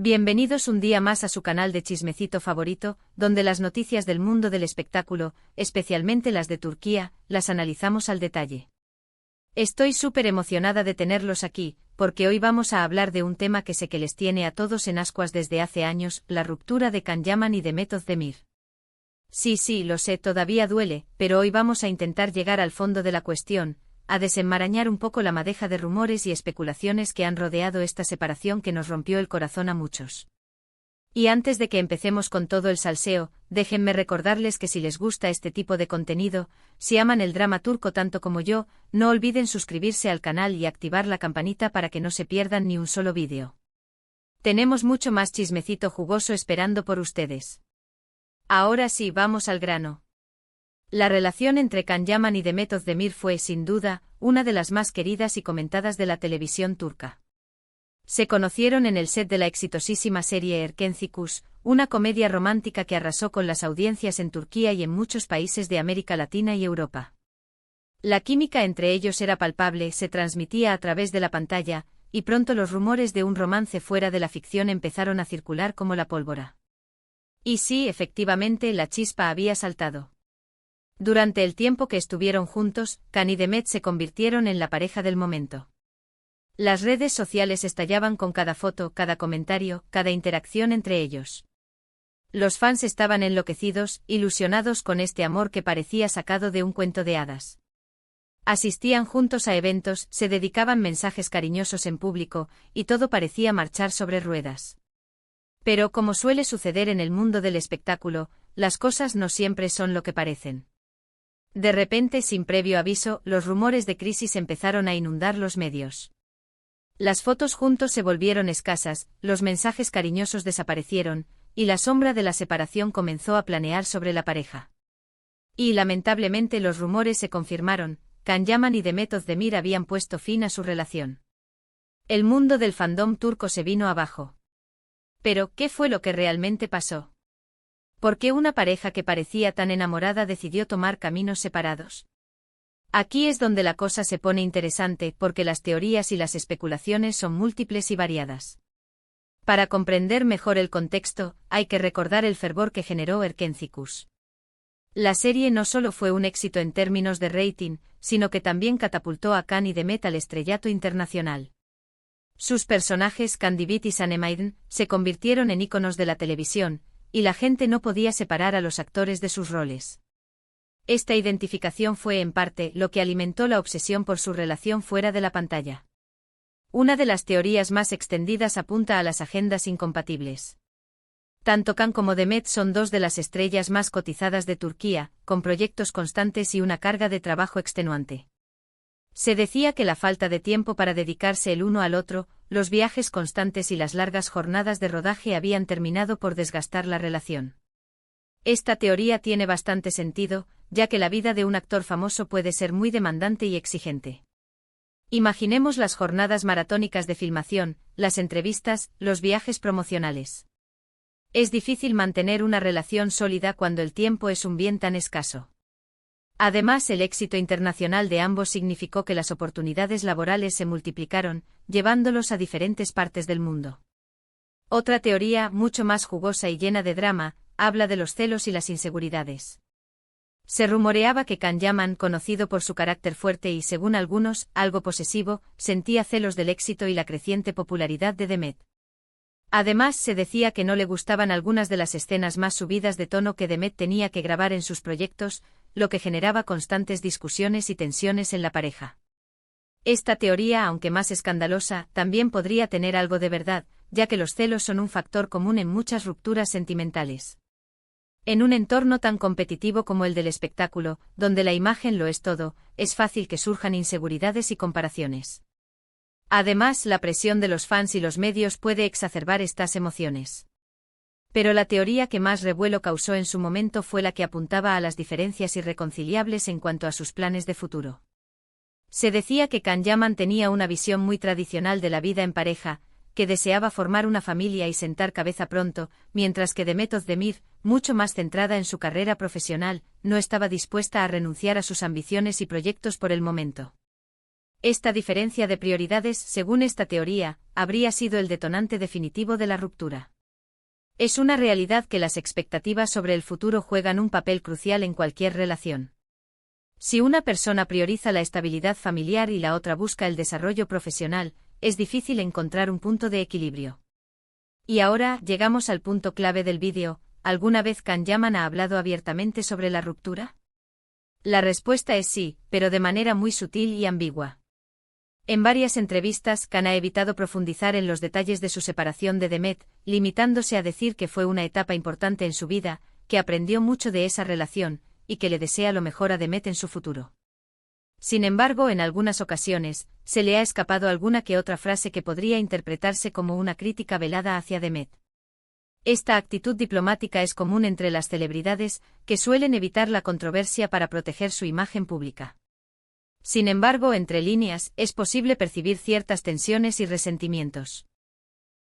Bienvenidos un día más a su canal de chismecito favorito, donde las noticias del mundo del espectáculo, especialmente las de Turquía, las analizamos al detalle. Estoy súper emocionada de tenerlos aquí, porque hoy vamos a hablar de un tema que sé que les tiene a todos en ascuas desde hace años, la ruptura de Can Yaman y Demet Özdemir. Sí, lo sé, todavía duele, pero hoy vamos a intentar llegar al fondo de la cuestión, a desenmarañar un poco la madeja de rumores y especulaciones que han rodeado esta separación que nos rompió el corazón a muchos. Y antes de que empecemos con todo el salseo, déjenme recordarles que si les gusta este tipo de contenido, si aman el drama turco tanto como yo, no olviden suscribirse al canal y activar la campanita para que no se pierdan ni un solo vídeo. Tenemos mucho más chismecito jugoso esperando por ustedes. Ahora sí, vamos al grano. La relación entre Can Yaman y Demet Özdemir fue, sin duda, una de las más queridas y comentadas de la televisión turca. Se conocieron en el set de la exitosísima serie Erkenci, una comedia romántica que arrasó con las audiencias en Turquía y en muchos países de América Latina y Europa. La química entre ellos era palpable, se transmitía a través de la pantalla, y pronto los rumores de un romance fuera de la ficción empezaron a circular como la pólvora. Y sí, efectivamente, la chispa había saltado. Durante el tiempo que estuvieron juntos, Can y Demet se convirtieron en la pareja del momento. Las redes sociales estallaban con cada foto, cada comentario, cada interacción entre ellos. Los fans estaban enloquecidos, ilusionados con este amor que parecía sacado de un cuento de hadas. Asistían juntos a eventos, se dedicaban mensajes cariñosos en público, y todo parecía marchar sobre ruedas. Pero como suele suceder en el mundo del espectáculo, las cosas no siempre son lo que parecen. De repente, sin previo aviso, los rumores de crisis empezaron a inundar los medios. Las fotos juntos se volvieron escasas, los mensajes cariñosos desaparecieron, y la sombra de la separación comenzó a planear sobre la pareja. Y lamentablemente los rumores se confirmaron, Can Yaman y Demet Özdemir habían puesto fin a su relación. El mundo del fandom turco se vino abajo. Pero, ¿qué fue lo que realmente pasó? ¿Por qué una pareja que parecía tan enamorada decidió tomar caminos separados? Aquí es donde la cosa se pone interesante, porque las teorías y las especulaciones son múltiples y variadas. Para comprender mejor el contexto, hay que recordar el fervor que generó Erkenci. La serie no solo fue un éxito en términos de rating, sino que también catapultó a Can y Demet al estrellato internacional. Sus personajes, Candivit y Sanemaiden, se convirtieron en íconos de la televisión, y la gente no podía separar a los actores de sus roles. Esta identificación fue en parte lo que alimentó la obsesión por su relación fuera de la pantalla. Una de las teorías más extendidas apunta a las agendas incompatibles. Tanto Can como Demet son dos de las estrellas más cotizadas de Turquía, con proyectos constantes y una carga de trabajo extenuante. Se decía que la falta de tiempo para dedicarse el uno al otro, los viajes constantes y las largas jornadas de rodaje habían terminado por desgastar la relación. Esta teoría tiene bastante sentido, ya que la vida de un actor famoso puede ser muy demandante y exigente. Imaginemos las jornadas maratónicas de filmación, las entrevistas, los viajes promocionales. Es difícil mantener una relación sólida cuando el tiempo es un bien tan escaso. Además, el éxito internacional de ambos significó que las oportunidades laborales se multiplicaron, llevándolos a diferentes partes del mundo. Otra teoría, mucho más jugosa y llena de drama, habla de los celos y las inseguridades. Se rumoreaba que Can Yaman, conocido por su carácter fuerte y, según algunos, algo posesivo, sentía celos del éxito y la creciente popularidad de Demet. Además, se decía que no le gustaban algunas de las escenas más subidas de tono que Demet tenía que grabar en sus proyectos, lo que generaba constantes discusiones y tensiones en la pareja. Esta teoría, aunque más escandalosa, también podría tener algo de verdad, ya que los celos son un factor común en muchas rupturas sentimentales. En un entorno tan competitivo como el del espectáculo, donde la imagen lo es todo, es fácil que surjan inseguridades y comparaciones. Además, la presión de los fans y los medios puede exacerbar estas emociones. Pero la teoría que más revuelo causó en su momento fue la que apuntaba a las diferencias irreconciliables en cuanto a sus planes de futuro. Se decía que Can Yaman tenía una visión muy tradicional de la vida en pareja, que deseaba formar una familia y sentar cabeza pronto, mientras que Demet Özdemir, mucho más centrada en su carrera profesional, no estaba dispuesta a renunciar a sus ambiciones y proyectos por el momento. Esta diferencia de prioridades, según esta teoría, habría sido el detonante definitivo de la ruptura. Es una realidad que las expectativas sobre el futuro juegan un papel crucial en cualquier relación. Si una persona prioriza la estabilidad familiar y la otra busca el desarrollo profesional, es difícil encontrar un punto de equilibrio. Y ahora llegamos al punto clave del vídeo. ¿Alguna vez Can Yaman ha hablado abiertamente sobre la ruptura? La respuesta es sí, pero de manera muy sutil y ambigua. En varias entrevistas, Can ha evitado profundizar en los detalles de su separación de Demet, limitándose a decir que fue una etapa importante en su vida, que aprendió mucho de esa relación, y que le desea lo mejor a Demet en su futuro. Sin embargo, en algunas ocasiones, se le ha escapado alguna que otra frase que podría interpretarse como una crítica velada hacia Demet. Esta actitud diplomática es común entre las celebridades, que suelen evitar la controversia para proteger su imagen pública. Sin embargo, entre líneas, es posible percibir ciertas tensiones y resentimientos.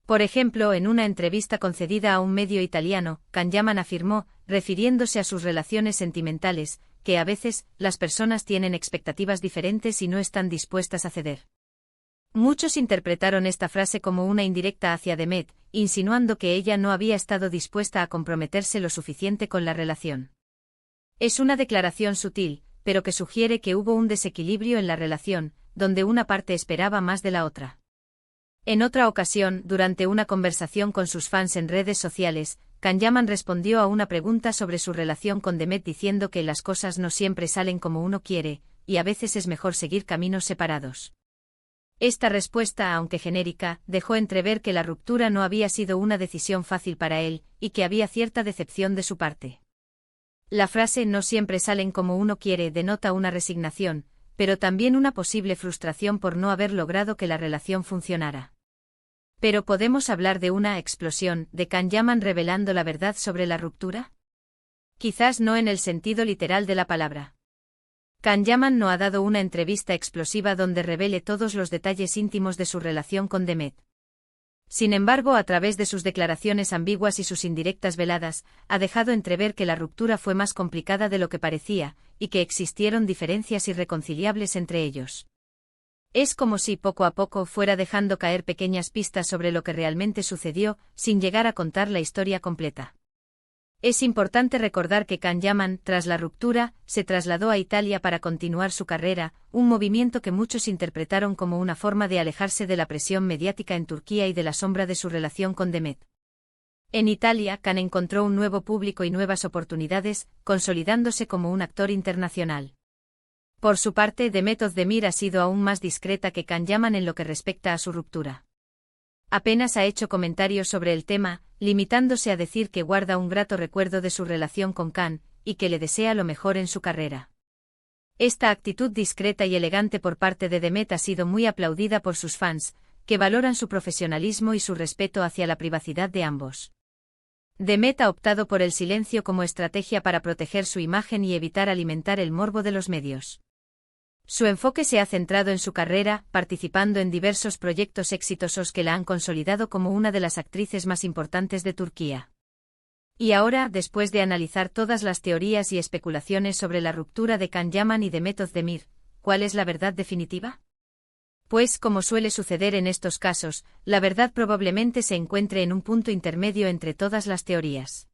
Por ejemplo, en una entrevista concedida a un medio italiano, Can Yaman afirmó, refiriéndose a sus relaciones sentimentales, que a veces, las personas tienen expectativas diferentes y no están dispuestas a ceder. Muchos interpretaron esta frase como una indirecta hacia Demet, insinuando que ella no había estado dispuesta a comprometerse lo suficiente con la relación. Es una declaración sutil, pero que sugiere que hubo un desequilibrio en la relación, donde una parte esperaba más de la otra. En otra ocasión, durante una conversación con sus fans en redes sociales, Can Yaman respondió a una pregunta sobre su relación con Demet diciendo que las cosas no siempre salen como uno quiere, y a veces es mejor seguir caminos separados. Esta respuesta, aunque genérica, dejó entrever que la ruptura no había sido una decisión fácil para él, y que había cierta decepción de su parte. La frase "no siempre salen como uno quiere" denota una resignación, pero también una posible frustración por no haber logrado que la relación funcionara. ¿Pero podemos hablar de una explosión de Can Yaman revelando la verdad sobre la ruptura? Quizás no en el sentido literal de la palabra. Can Yaman no ha dado una entrevista explosiva donde revele todos los detalles íntimos de su relación con Demet. Sin embargo, a través de sus declaraciones ambiguas y sus indirectas veladas, ha dejado entrever que la ruptura fue más complicada de lo que parecía, y que existieron diferencias irreconciliables entre ellos. Es como si poco a poco fuera dejando caer pequeñas pistas sobre lo que realmente sucedió, sin llegar a contar la historia completa. Es importante recordar que Can Yaman, tras la ruptura, se trasladó a Italia para continuar su carrera, un movimiento que muchos interpretaron como una forma de alejarse de la presión mediática en Turquía y de la sombra de su relación con Demet. En Italia, Can encontró un nuevo público y nuevas oportunidades, consolidándose como un actor internacional. Por su parte, Demet Özdemir ha sido aún más discreta que Can Yaman en lo que respecta a su ruptura. Apenas ha hecho comentarios sobre el tema, limitándose a decir que guarda un grato recuerdo de su relación con Can, y que le desea lo mejor en su carrera. Esta actitud discreta y elegante por parte de Demet ha sido muy aplaudida por sus fans, que valoran su profesionalismo y su respeto hacia la privacidad de ambos. Demet ha optado por el silencio como estrategia para proteger su imagen y evitar alimentar el morbo de los medios. Su enfoque se ha centrado en su carrera, participando en diversos proyectos exitosos que la han consolidado como una de las actrices más importantes de Turquía. Y ahora, después de analizar todas las teorías y especulaciones sobre la ruptura de Can Yaman y Demet Özdemir, ¿cuál es la verdad definitiva? Pues, como suele suceder en estos casos, la verdad probablemente se encuentre en un punto intermedio entre todas las teorías.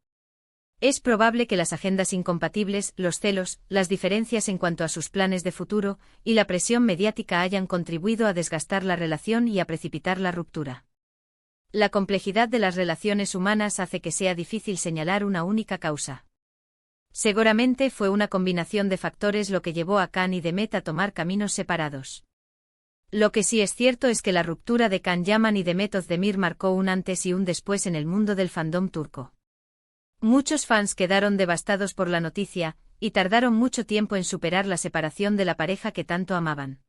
Es probable que las agendas incompatibles, los celos, las diferencias en cuanto a sus planes de futuro, y la presión mediática hayan contribuido a desgastar la relación y a precipitar la ruptura. La complejidad de las relaciones humanas hace que sea difícil señalar una única causa. Seguramente fue una combinación de factores lo que llevó a Can y Demet a tomar caminos separados. Lo que sí es cierto es que la ruptura de Can Yaman y Demet Özdemir marcó un antes y un después en el mundo del fandom turco. Muchos fans quedaron devastados por la noticia, y tardaron mucho tiempo en superar la separación de la pareja que tanto amaban.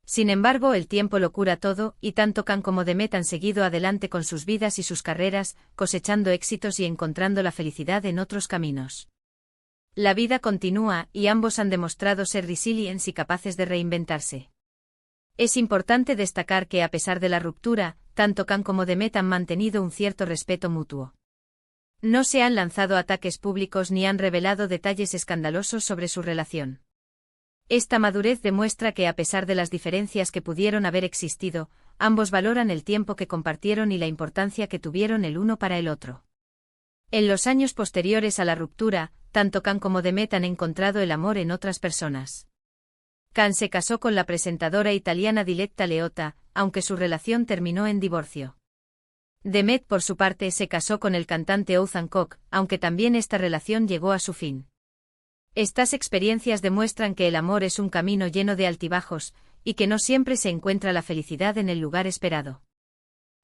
Sin embargo, el tiempo lo cura todo, y tanto Can como Demet han seguido adelante con sus vidas y sus carreras, cosechando éxitos y encontrando la felicidad en otros caminos. La vida continúa, y ambos han demostrado ser resilientes y capaces de reinventarse. Es importante destacar que a pesar de la ruptura, tanto Can como Demet han mantenido un cierto respeto mutuo. No se han lanzado ataques públicos ni han revelado detalles escandalosos sobre su relación. Esta madurez demuestra que a pesar de las diferencias que pudieron haber existido, ambos valoran el tiempo que compartieron y la importancia que tuvieron el uno para el otro. En los años posteriores a la ruptura, tanto Can como Demet han encontrado el amor en otras personas. Can se casó con la presentadora italiana Diletta Leotta, aunque su relación terminó en divorcio. Demet, por su parte, se casó con el cantante Othman Koch, aunque también esta relación llegó a su fin. Estas experiencias demuestran que el amor es un camino lleno de altibajos, y que no siempre se encuentra la felicidad en el lugar esperado.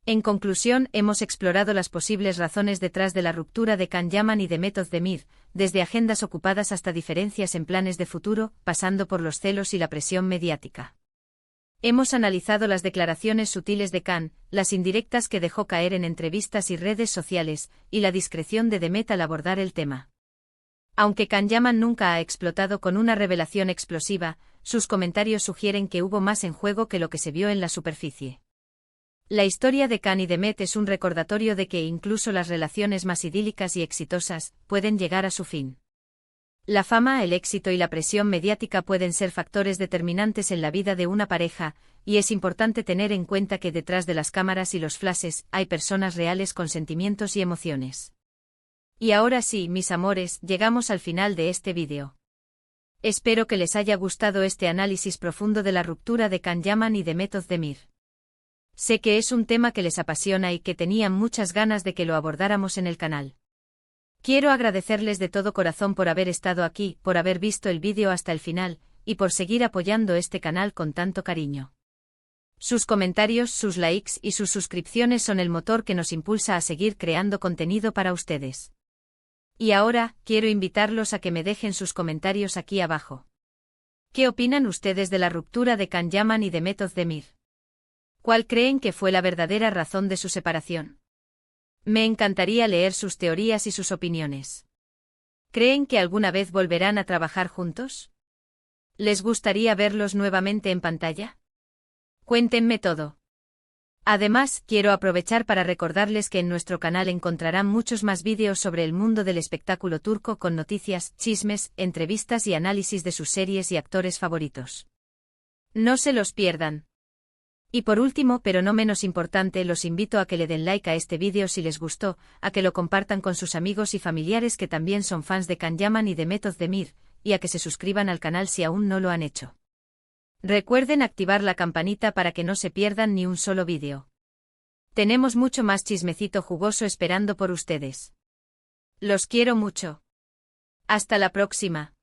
En conclusión, hemos explorado las posibles razones detrás de la ruptura de Can Yaman y Demet Özdemir, desde agendas ocupadas hasta diferencias en planes de futuro, pasando por los celos y la presión mediática. Hemos analizado las declaraciones sutiles de Can, las indirectas que dejó caer en entrevistas y redes sociales, y la discreción de Demet al abordar el tema. Aunque Can Yaman nunca ha explotado con una revelación explosiva, sus comentarios sugieren que hubo más en juego que lo que se vio en la superficie. La historia de Can y Demet es un recordatorio de que incluso las relaciones más idílicas y exitosas pueden llegar a su fin. La fama, el éxito y la presión mediática pueden ser factores determinantes en la vida de una pareja, y es importante tener en cuenta que detrás de las cámaras y los flashes hay personas reales con sentimientos y emociones. Y ahora sí, mis amores, llegamos al final de este vídeo. Espero que les haya gustado este análisis profundo de la ruptura de Can Yaman y Demet Özdemir. Sé que es un tema que les apasiona y que tenían muchas ganas de que lo abordáramos en el canal. Quiero agradecerles de todo corazón por haber estado aquí, por haber visto el vídeo hasta el final, y por seguir apoyando este canal con tanto cariño. Sus comentarios, sus likes y sus suscripciones son el motor que nos impulsa a seguir creando contenido para ustedes. Y ahora, quiero invitarlos a que me dejen sus comentarios aquí abajo. ¿Qué opinan ustedes de la ruptura de Can Yaman y Demet Özdemir? ¿Cuál creen que fue la verdadera razón de su separación? Me encantaría leer sus teorías y sus opiniones. ¿Creen que alguna vez volverán a trabajar juntos? ¿Les gustaría verlos nuevamente en pantalla? Cuéntenme todo. Además, quiero aprovechar para recordarles que en nuestro canal encontrarán muchos más vídeos sobre el mundo del espectáculo turco con noticias, chismes, entrevistas y análisis de sus series y actores favoritos. No se los pierdan. Y por último, pero no menos importante, los invito a que le den like a este vídeo si les gustó, a que lo compartan con sus amigos y familiares que también son fans de Can Yaman y Demet Özdemir, y a que se suscriban al canal si aún no lo han hecho. Recuerden activar la campanita para que no se pierdan ni un solo vídeo. Tenemos mucho más chismecito jugoso esperando por ustedes. Los quiero mucho. Hasta la próxima.